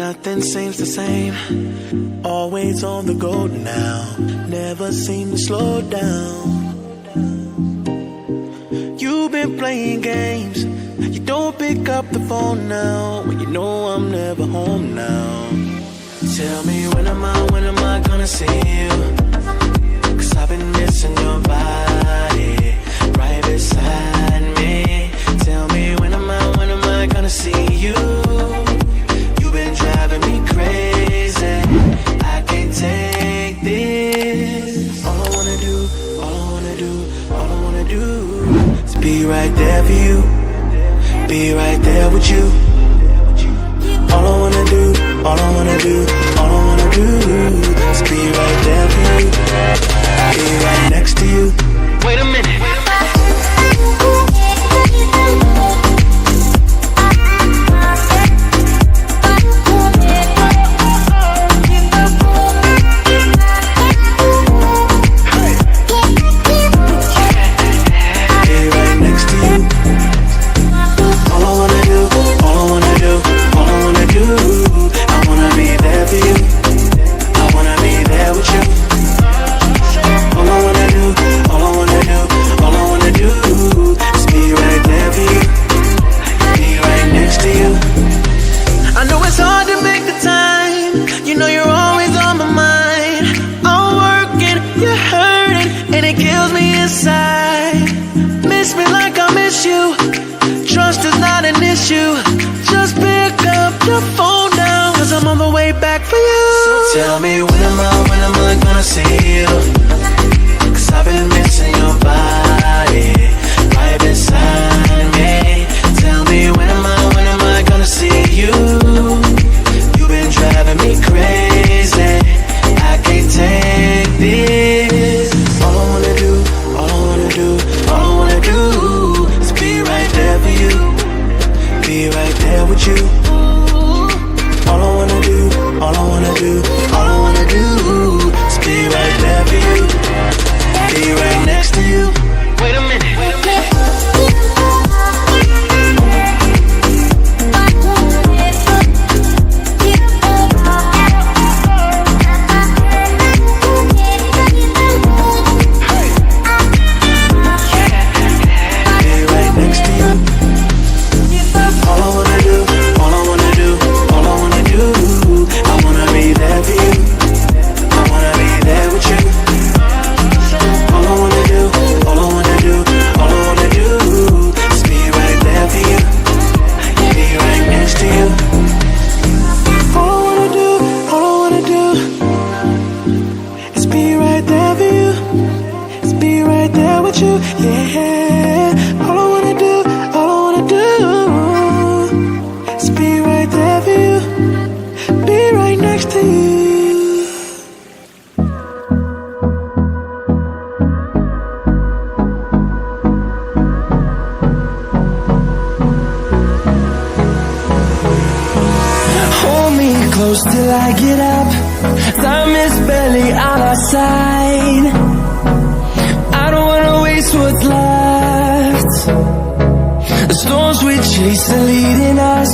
nothing seems the same. Always on the go now, never seem to slow down. You've been playing games, you don't pick up the phone now, when you know I'm never home now. Tell me when am I gonna see you? 'Cause I've been missing your body right beside me. Tell me when am I gonna see you? You've been driving me crazy, I can't take this. All I wanna do is be right there for you, be right there with you. All I wanna do is be right there for you, be right next to you. Wait a minute. Tell me when am I gonna see you? 'Cause I've been missing your body right beside me. Tell me when am I gonna see you? You've been driving me crazy, I can't take this. All I wanna do is be right there for you, be right there with you. All I wanna do is be right there for you, be right next to you. Wait a minute. Till I get up, time is barely on our side. I don't wanna waste what's left. The storms we chase are leading us,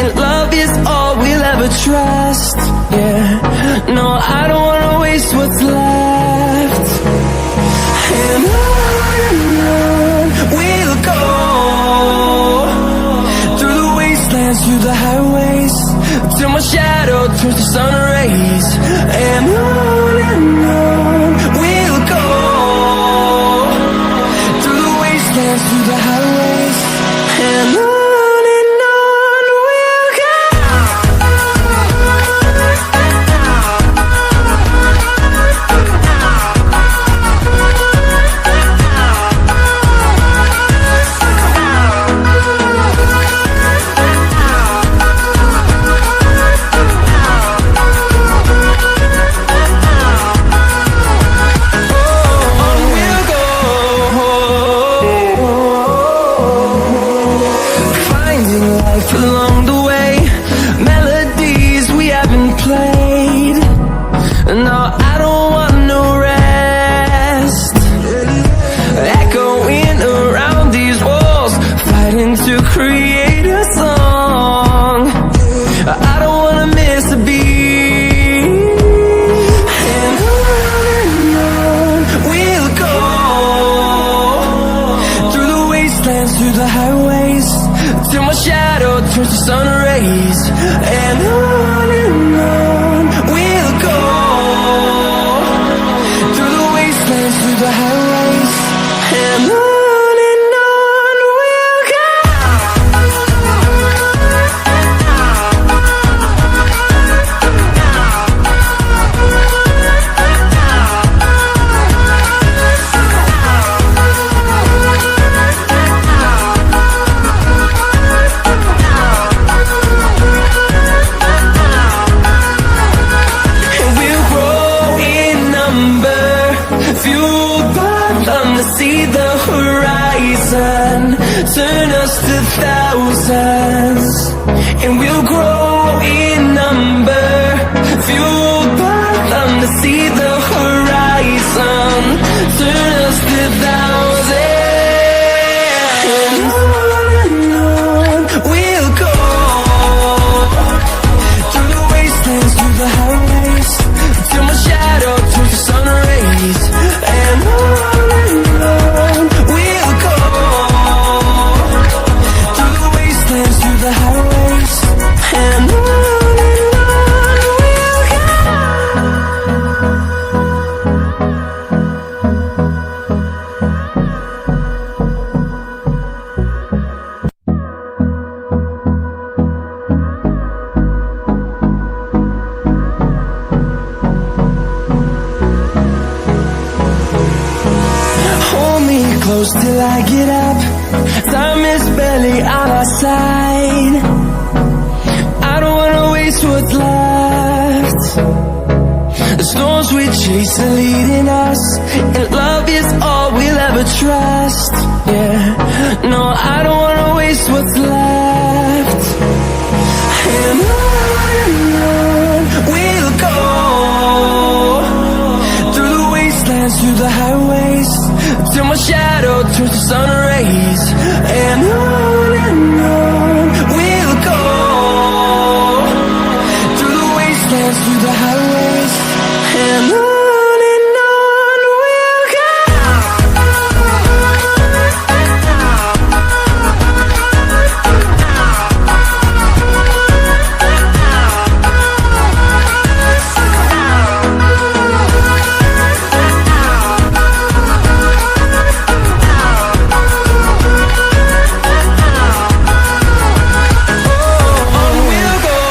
and love is all we'll ever trust. Yeah, no, I don't wanna waste what's left. And on we'll go, through the wastelands, through the highways, till my shadow turns to sun rays. And on we'll go, through the wastelands, through the highways. And on we'll go. we'll grow in number, fueled by them to see the horizon, turn us to thousands. And on we'll go, through the wastelands, through the highways, till my shadow turns to sun rays. And on we'll go, through the wastelands, through the highways, and on we'll close till I get up. Time is barely on our side. I don't wanna waste what's left. The storms we chase are leading us, and love is all we'll ever trust. Yeah, no, I don't wanna waste what's left. And on we'll go, through the wastelands, through the highways, till my shadow turns to sun